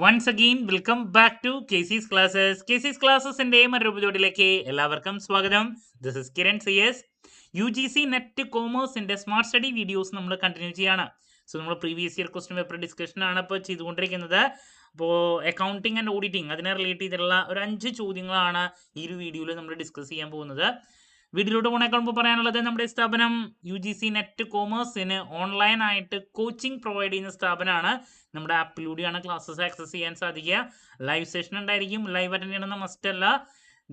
Once again welcome back to KC's classes. KC's ക്ലാസ്സസിന്റെ മറ്റൊരു എപ്പിസോഡിലേക്ക് എല്ലാവർക്കും സ്വാഗതം. ദിസ് ഇസ് കിരൺ സിയസ്. UGC നെറ്റ് കോമേഴ്സിന്റെ സ്മാർട്ട് സ്റ്റഡി വീഡിയോസ് നമ്മൾ കണ്ടിന്യൂ ചെയ്യാണ്. സോ നമ്മൾ previous year question paper discussion ആണ് ഇപ്പോൾ ചെയ്തുകൊണ്ടിരിക്കുന്നത്. അപ്പോൾ അക്കൗണ്ടിങ് ആൻഡ് ഓഡിറ്റിംഗ് അതിനെ റിലേറ്റ് ചെയ്തിട്ടുള്ള ഒരു 5 ചോദ്യങ്ങളാണ് ഈ ഒരു വീഡിയോയിൽ നമ്മൾ ഡിസ്കസ് ചെയ്യാൻ പോകുന്നത്. വീഡിയോയിലോട്ട് പോണേക്കാൾ മുമ്പ് പറയാനുള്ളത്, നമ്മുടെ സ്ഥാപനം UGC നെറ്റ് കോമേഴ്സിന് ഓൺലൈനായിട്ട് കോച്ചിങ് പ്രൊവൈഡ് ചെയ്യുന്ന സ്ഥാപനമാണ്. നമ്മുടെ ആപ്പിലൂടെയാണ് ക്ലാസ്സസ് ആക്സസ് ചെയ്യാൻ സാധിക്കുക. ലൈവ് സെഷൻ ഉണ്ടായിരിക്കും. ലൈവ് അറ്റൻഡ് ചെയ്യണമെന്ന് മസ്റ്റ് അല്ല.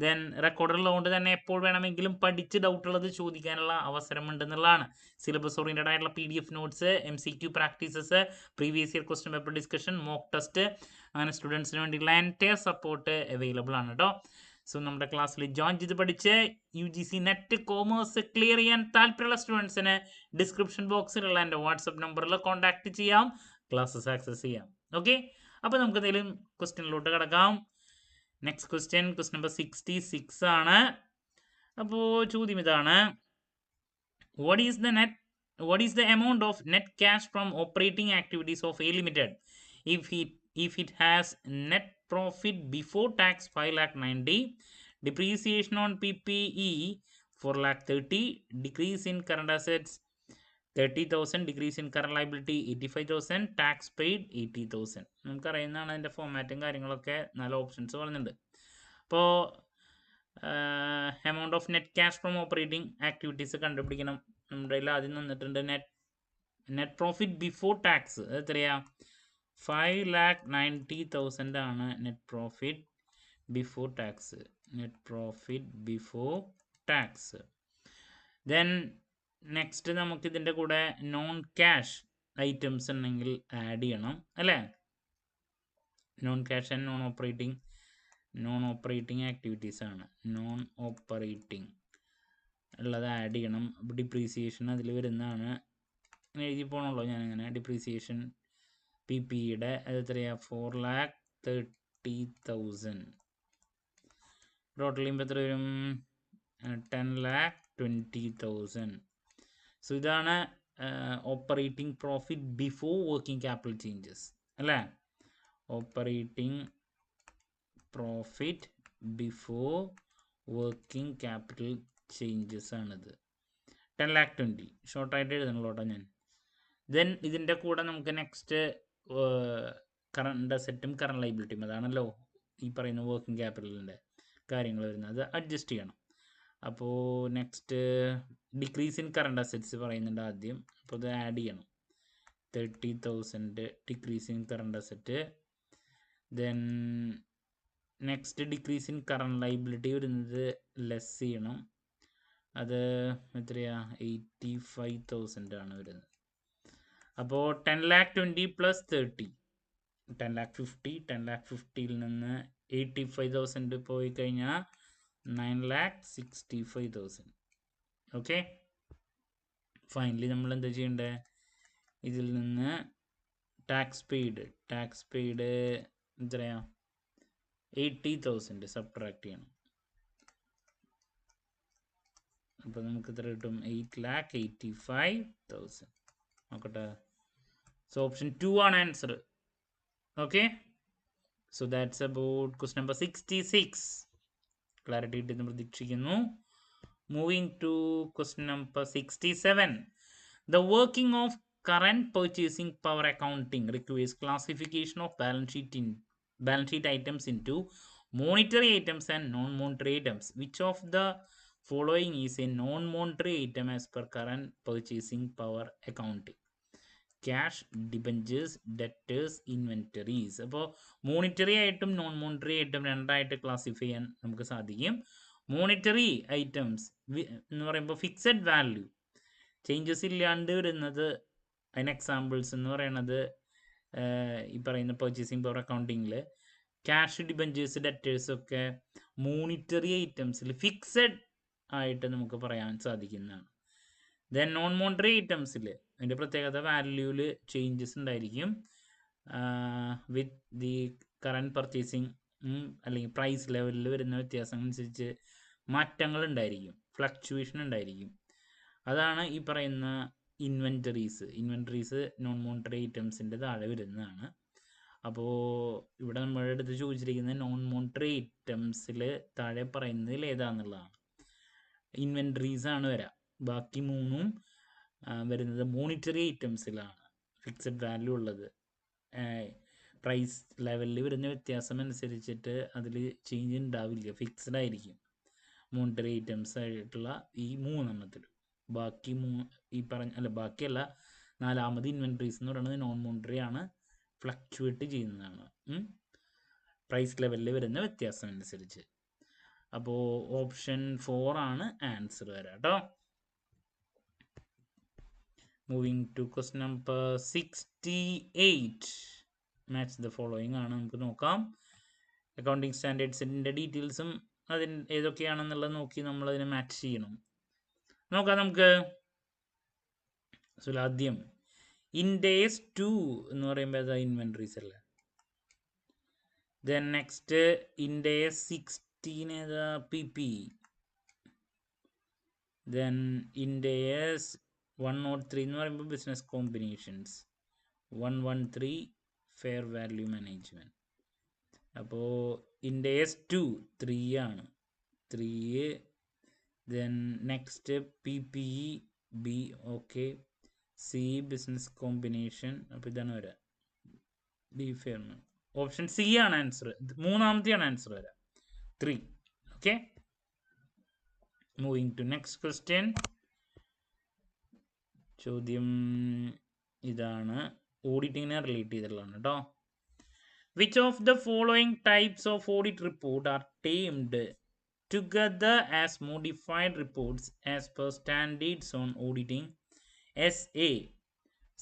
ദെൻ റെക്കോർഡർ ഉള്ളതുകൊണ്ട് തന്നെ എപ്പോൾ വേണമെങ്കിലും പഠിച്ച് ഡൗട്ട് ഉള്ളത് ചോദിക്കാനുള്ള അവസരം ഉണ്ടെന്നുള്ളതാണ്. സിലബസ് ഓറിയന്റഡ് ആയിട്ടുള്ള PDF notes, MCQ practices, previous year question paper discussion, mock test, അങ്ങനെ സ്റ്റുഡൻസിന് വേണ്ടിയുള്ള എൻറ്റയർ സപ്പോർട്ട് അവൈലബിൾ ആണ് കേട്ടോ. സോ നമ്മുടെ ക്ലാസ്സിൽ ജോയിൻ ചെയ്ത് പഠിച്ച് UGC നെറ്റ് കോമേഴ്സ് ക്ലിയർ ചെയ്യാൻ താല്പര്യമുള്ള സ്റ്റുഡൻസിന് ഡിസ്ക്രിപ്ഷൻ ബോക്സിലുള്ള എൻ്റെ വാട്സപ്പ് നമ്പറിൽ കോൺടാക്ട് ചെയ്യാം, ക്ലാസ്സസ് ആക്സസ് ചെയ്യാം. ഓക്കെ, അപ്പോൾ നമുക്ക് എന്തെങ്കിലും ക്വസ്റ്റ്യനിലോട്ട് കിടക്കാം. നെക്സ്റ്റ് ക്വസ്റ്റ്യൻ നമ്പർ 66 ആണ്. അപ്പോൾ ചോദ്യം ഇതാണ്: what is the amount of net cash from operating activities of A Limited if it has net profit before tax 5,90,000, depreciation on PPE 4,30,000, decrease in current assets 30,000, decrease in current liability 85,000, tax paid 80,000. നമുക്കറിയുന്നതാണ് അതിൻ്റെ ഫോമാറ്റും കാര്യങ്ങളൊക്കെ. 4 options പറഞ്ഞിട്ടുണ്ട്. അപ്പോൾ amount of net cash from operating activities കണ്ടുപിടിക്കണം. നമ്മുടെ കയ്യിൽ ആദ്യം തന്നിട്ടുണ്ട് net profit before tax. അത് എത്രയാ? 5,90,000 ആണ് net profit before tax. Net profit before tax. Then next നമുക്ക് ഇതിൻ്റെ കൂടെ നോൺ ക്യാഷ് ഐറ്റംസ് ഉണ്ടെങ്കിൽ ആഡ് ചെയ്യണം, അല്ലേ? Non cash and non operating activities ആണ്. നോൺ ഓപ്പറേറ്റിംഗ് ഉള്ളത് ആഡ് ചെയ്യണം. ഡിപ്രീസിയേഷൻ അതിൽ വരുന്നതാണ്. എഴുതി പോകണമല്ലോ ഞാനിങ്ങനെ. ഡിപ്രീസിയേഷൻ PPEയുടെ അത് എത്രയാണ്? 4,30,000. ടോട്ടൽ ചെയ്യുമ്പോൾ എത്ര വരും? 10,20,000. സോ ഇതാണ് operating profit before working capital changes, അല്ലേ? Operating profit before working capital changes ആണിത്. 10,20,000 ഷോർട്ടായിട്ട് എഴുതണല്ലോട്ടോ ഞാൻ. ദെൻ ഇതിൻ്റെ കൂടെ നമുക്ക് നെക്സ്റ്റ് കറണ്ട് അസറ്റും കറണ്ട് ലൈബിലിറ്റിയും, അതാണല്ലോ ഈ പറയുന്ന വർക്കിംഗ് ക്യാപിറ്റലിൻ്റെ കാര്യങ്ങൾ വരുന്നത്, അത് അഡ്ജസ്റ്റ് ചെയ്യണം. അപ്പോൾ next decrease in current assets പറയുന്നുണ്ട് ആദ്യം. അപ്പോൾ അത് ആഡ് ചെയ്യണം. 30,000 decrease in current asset. Then next decrease in current liability വരുന്നത് ലെസ് ചെയ്യണം. അത് എത്രയാ? 85,000 ആണ് വരുന്നത്. അപ്പോൾ 10,20,000 പ്ലസ് 30, 10,50,000. 10,50,000 നിന്ന് 85,000 പോയി കഴിഞ്ഞാൽ 9,65,000. ഓക്കെ, ഫൈനലി നമ്മൾ എന്താ ചെയ്യേണ്ടത്? ഇതിൽ നിന്ന് ടാക്സ് പെയ്ഡ് എത്രയാ? 80,000 സബ്ട്രാക്ട് ചെയ്യണം. അപ്പോൾ നമുക്ക് എത്ര കിട്ടും? 8,85,000. നോക്കട്ടെ. സോ ഓപ്ഷൻ 2 ആണ് answer. Okay, so that's about question number 66. Clarity കിട്ടിയെന്ന് പ്രതീക്ഷിക്കുന്നു. Moving to question number 67. The working of current purchasing power accounting requires classification of balance sheet items into monetary items and non-monetary items. Which of the following is a non-monetary item as per current purchasing power accounting? Cash, debentures, debtors, inventories. അപ്പോൾ monetary ആയിട്ടും non monetary ആയിട്ടും രണ്ടായിട്ട് classify ചെയ്യാൻ നമുക്ക് സാധിക്കും. Monetary items എന്ന് പറയുമ്പോൾ fixed value, changes ഇല്ലാണ്ട് വരുന്നത്. അതിന് എക്സാമ്പിൾസ് എന്ന് പറയുന്നത് ഈ പറയുന്ന പർച്ചേസിങ് പവർ അക്കൗണ്ടിങ്ങിൽ ക്യാഷ്, ഡിബഞ്ചേഴ്സ്, ഡെറ്റേഴ്സ് ഒക്കെ മോണിറ്ററി ഐറ്റംസിൽ ഫിക്സഡ് ആയിട്ട് നമുക്ക് പറയാൻ സാധിക്കുന്നതാണ്. ദെൻ നോൺ മോണിറ്ററി ഐറ്റംസിൽ അതിൻ്റെ പ്രത്യേകത വാല്യൂവിൽ ചേഞ്ചസ് ഉണ്ടായിരിക്കും. വിത്ത് ദി കറൻറ്റ് പർച്ചേസിങ് അല്ലെങ്കിൽ പ്രൈസ് ലെവലിൽ വരുന്ന വ്യത്യാസം അനുസരിച്ച് മാറ്റങ്ങൾ ഉണ്ടായിരിക്കും, ഫ്ലക്ച്വേഷൻ ഉണ്ടായിരിക്കും. അതാണ് ഈ പറയുന്ന ഇൻവെൻറ്ററീസ് നോൺ മോണിറ്ററി ഐറ്റംസിൻ്റെ താഴെ വരുന്നതാണ്. അപ്പോൾ ഇവിടെ നമ്മുടെ അടുത്ത് ചോദിച്ചിരിക്കുന്നത് നോൺ മോണിറ്ററി ഐറ്റംസിൽ താഴെ പറയുന്നതിൽ ഏതാണെന്നുള്ളതാണ്. ഇൻവെൻട്രീസ് ആണ് വരാം. ബാക്കി മൂന്നും വരുന്നത് മോണിറ്ററി ഐറ്റംസിലാണ്. ഫിക്സഡ് വാല്യൂ ഉള്ളത്, പ്രൈസ് ലെവലിൽ വരുന്ന വ്യത്യാസം അനുസരിച്ചിട്ട് അതിൽ ചേഞ്ച് ഉണ്ടാവില്ല, ഫിക്സഡ് ആയിരിക്കും മോണിറ്ററി ഐറ്റംസ് ആയിട്ടുള്ള ഈ മൂന്നെണ്ണത്തിൽ. ബാക്കി ബാക്കിയല്ല, നാലാമത് ഇൻവെൻട്രീസ് എന്ന് പറയുന്നത് നോൺ മോണിറ്ററി ആണ്, ഫ്ലക്ച്വേറ്റ് ചെയ്യുന്നതാണ് പ്രൈസ് ലെവലിൽ വരുന്ന വ്യത്യാസം അനുസരിച്ച്. അപ്പോൾ ഓപ്ഷൻ 4 ആണ് ആൻസർ വരാം കേട്ടോ. Moving to question number 68. Match the following ആണ്. നമുക്ക് നോക്കാം. അക്കൗണ്ടിങ് സ്റ്റാൻഡേർഡ്സിൻ്റെ ഡീറ്റെയിൽസും അതിന് ഏതൊക്കെയാണെന്നുള്ളത് നോക്കി നമ്മളതിനെ മാച്ച് ചെയ്യണം. നോക്കാം നമുക്ക്. സോ ആദ്യം ഇൻഡേസ് 2 എന്ന് പറയുമ്പോൾ അത് ഇൻവെൻട്രീസ് അല്ലേ. ദെൻ നെക്സ്റ്റ് ഇൻഡേസ് 16 ഏതാ, PP. ദെൻ ഇൻഡേസ് 103 എന്ന് പറയുമ്പോൾ business combinations. 113 fair value management. അപ്പോൾ ഇൻഡേസ് 2 3 ആണ്, 3. Then next PPE B, okay. C business combination. അപ്പോൾ ഇതാണ് വരാം, B ഫെയർ. ഓപ്ഷൻ C ആണ് ആൻസർ. മൂന്നാമത്തെയാണ് ആൻസർ വരാം, 3. Okay. Moving to next question. ചോദ്യം ഇതാണ്, ഓഡിറ്റിങ്ങിനെ റിലേറ്റ് ചെയ്തിട്ടുള്ളതാണ് കേട്ടോ. Which of the following types of audit report are termed together as modified reports as per standards on auditing SA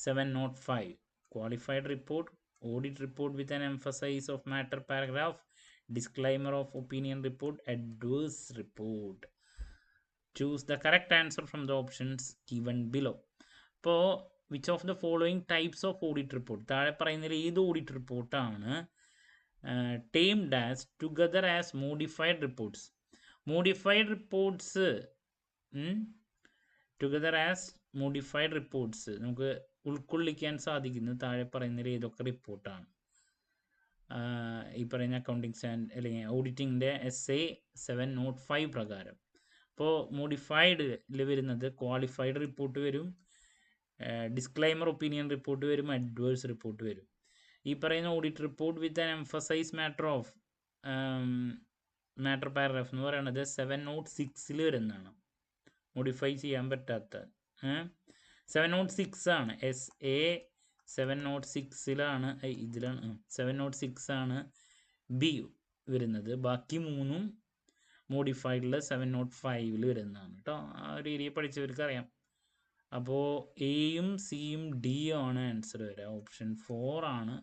705? Qualified report, audit report with an emphasis of matter paragraph, disclaimer of opinion report, adverse report. Choose the correct answer from the options given below. അപ്പോൾ which of the following types of audit report, താഴെ പറയുന്നതിൽ ഏത് audit റിപ്പോർട്ടാണ് termed as together as modified reports? Modified reports, together as modified reports നമുക്ക് ഉൾക്കൊള്ളിക്കാൻ സാധിക്കുന്നത് താഴെ പറയുന്നതിൽ ഏതൊക്കെ റിപ്പോർട്ടാണ്? ഈ പറയുന്ന അക്കൗണ്ടിങ് സ്റ്റാൻഡ് അല്ലെങ്കിൽ ഓഡിറ്റിങ്ങിൻ്റെ SA 705 പ്രകാരം. അപ്പോൾ മോഡിഫൈഡിൽ വരുന്നത് ക്വാളിഫൈഡ് റിപ്പോർട്ട് വരും, ഡിസ്ക്ലൈമർ ഒപ്പീനിയൻ റിപ്പോർട്ട് വരും, അഡ്വേഴ്സ് റിപ്പോർട്ട് വരും. ഈ പറയുന്ന audit report with an emphasise matter paragraph എന്ന് പറയുന്നത് 706 വരുന്നതാണ്, മോഡിഫൈ ചെയ്യാൻ പറ്റാത്ത. 706 ആണ്, SA 706 ഇതിലാണ് 706 ആണ് B വരുന്നത്. ബാക്കി മൂന്നും മോഡിഫൈഡിൽ 705 വരുന്നതാണ് കേട്ടോ. ആ ഒരു ഏരിയ പഠിച്ചവർക്ക് അറിയാം. അപ്പോൾ എയും സിയും ഡിയും ആണ് ആൻസർ വരിക. ഓപ്ഷൻ 4 ആണ്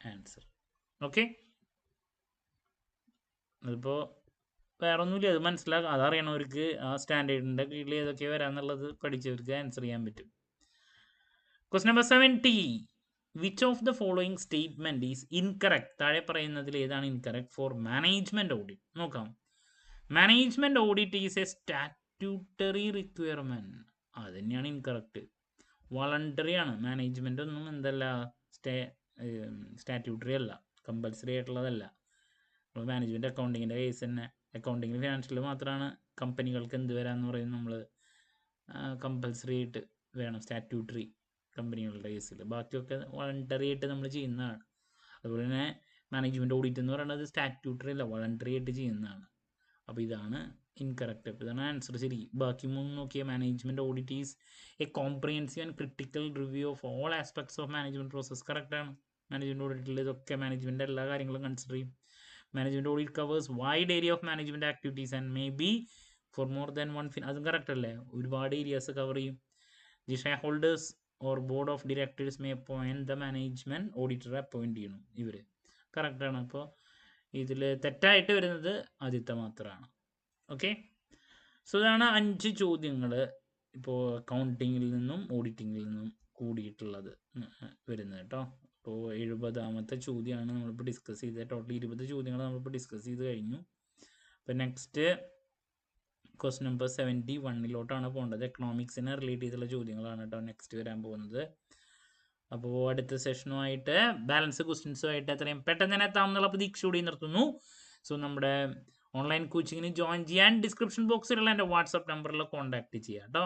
ആൻസർ. ഓക്കെ. അതിപ്പോൾ വേറെ ഒന്നുമില്ല, അത് മനസ്സിലാക്കുക, അതറിയണവർക്ക് ആ സ്റ്റാൻഡേർഡിൻ്റെ കീഴിൽ ഏതൊക്കെ വരാമെന്നുള്ളത് പഠിച്ചവർക്ക് ആൻസർ ചെയ്യാൻ പറ്റും. Question number 70. Which of the following statement is incorrect? താഴെ പറയുന്നതിൽ ഏതാണ് ഇൻകറക്റ്റ് ഫോർ മാനേജ്മെൻറ്റ് ഓഡിറ്റ്? നോക്കാം. Management audit is A statutory requirement. അത് തന്നെയാണ് ഇൻകറക്റ്റ്. വളണ്ടറി ആണ്. മാനേജ്മെൻ്റ് ഒന്നും എന്തല്ല, സ്റ്റാറ്റ്യൂട്ടറി അല്ല, കമ്പൽസറി ആയിട്ടുള്ളതല്ല. മാനേജ്മെൻറ്റ് അക്കൗണ്ടിങ്ങിൻ്റെ കേസ് തന്നെ, അക്കൗണ്ടിങ്ങിൽ ഫിനാൻഷ്യൽ മാത്രമാണ് കമ്പനികൾക്ക് എന്ത് വരാമെന്ന് പറയുന്നത് നമ്മൾ കമ്പൽസറി ആയിട്ട് വേണം സ്റ്റാറ്റ്യൂട്ടറി കമ്പനികളുടെ കേസിൽ. ബാക്കിയൊക്കെ വളണ്ടറി ആയിട്ട് നമ്മൾ ചെയ്യുന്നതാണ്. അതുപോലെ തന്നെ മാനേജ്മെൻറ്റ് ഓഡിറ്റ് എന്ന് പറയുന്നത് സ്റ്റാറ്റ്യൂട്ടറി അല്ല, വളണ്ടറി ആയിട്ട് ചെയ്യുന്നതാണ്. അപ്പോൾ ഇതാണ് ഇൻകറക്റ്റ്. അപ്പോൾ ഇതാണ് ആൻസർ ശരി. ബാക്കി മൂന്ന് നോക്കിയാൽ management audit is a comprehensive and critical review of all aspects of management process. കറക്റ്റാണ്. മാനേജ്മെൻറ്റ് ഓഡിറ്റിൽ ഇതൊക്കെ മാനേജ്മെൻറ്റ് എല്ലാ കാര്യങ്ങളും കൺസിഡർ ചെയ്യും. Management audit covers wide area of management activities and may be for more than one അതും correct അല്ലേ, ഒരുപാട് areas cover ചെയ്യും. The shareholders or board of directors may appoint the management ഓഡിറ്ററെ appoint ചെയ്യണം ഇവർ. കറക്റ്റാണ്. അപ്പോൾ ഇതിൽ തെറ്റായിട്ട് വരുന്നത് ആദ്യത്തെ മാത്രമാണ്. ഓക്കെ. സോ ഇതാണ് 5 ചോദ്യങ്ങൾ ഇപ്പോൾ അക്കൗണ്ടിങ്ങിൽ നിന്നും ഓഡിറ്റിങ്ങിൽ നിന്നും കൂടിയിട്ടുള്ളത് വരുന്നത് കേട്ടോ. അപ്പോൾ 70ാമത്തെ ചോദ്യമാണ് നമ്മളിപ്പോൾ ഡിസ്കസ് ചെയ്തത്. ടോട്ടൽ 20 ചോദ്യങ്ങൾ നമ്മളിപ്പോൾ ഡിസ്കസ് ചെയ്ത് കഴിഞ്ഞു. അപ്പോൾ നെക്സ്റ്റ് ക്വസ്റ്റ്യൻ നമ്പർ 71 പോകേണ്ടത്. എക്കണോമിക്സിനെ റിലേറ്റ് ചെയ്തുള്ള ചോദ്യങ്ങളാണ് കേട്ടോ നെക്സ്റ്റ് വരാൻ പോകുന്നത്. അപ്പോൾ അടുത്ത സെഷനുമായിട്ട് ബാലൻസ് ക്വസ്റ്റ്യൻസുമായിട്ട് എത്രയും പെട്ടെന്ന് തന്നെ എത്താമെന്നുള്ള പ്രതീക്ഷയോടെ നിർത്തുന്നു. സോ നമ്മുടെ ഓൺലൈൻ കോച്ചിങ്ങിന് ജോയിൻ ചെയ്യാൻ ഡിസ്ക്രിപ്ഷൻ ബോക്സിലുള്ള എൻ്റെ വാട്സപ്പ് നമ്പറിൽ കോൺടാക്ട് ചെയ്യാം കേട്ടോ.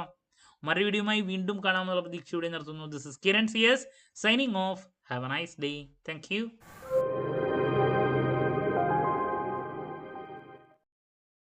മറ്റൊരു വീഡിയോയുമായി വീണ്ടും കാണാമെന്നുള്ള പ്രതീക്ഷയോടെ നിർത്തുന്നു. This is Kiran CS signing off. Have a nice day. Thank U.